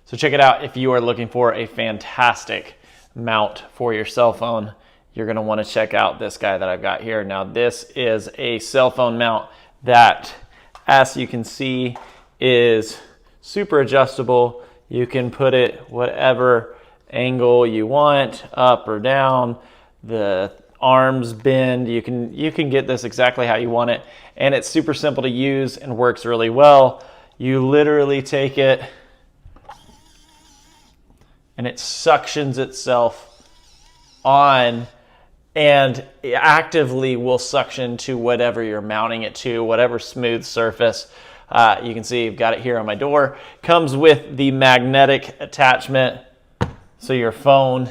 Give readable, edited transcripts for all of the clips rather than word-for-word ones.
So check it out if you are looking for a fantastic mount for your cell phone. You're gonna wanna check out this guy that I've got here. Now this is a cell phone mount that, as you can see, is super adjustable. You can put it whatever angle you want, up or down. The arms bend. You can get this exactly how you want it, and it's super simple to use and works really well. You literally take it and it suctions itself on and actively will suction to whatever you're mounting it to, whatever smooth surface. You can see I've got it here on my door. Comes with the magnetic attachment, so your phone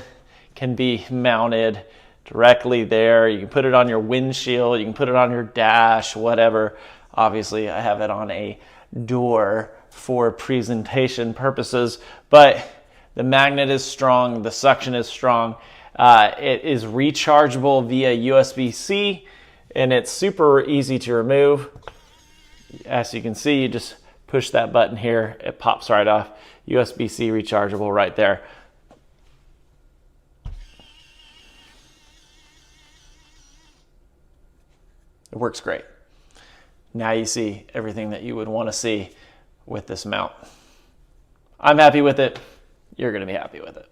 can be mounted directly there. You can put it on your windshield, you can put it on your dash, whatever. Obviously, I have it on a door for presentation purposes, but the magnet is strong, the suction is strong. It is rechargeable via USB-C, and it's super easy to remove. As you can see, you just push that button here, it pops right off. USB-C rechargeable right there. It works great. Now you see everything that you would want to see with this mount. I'm happy with it. You're going to be happy with it.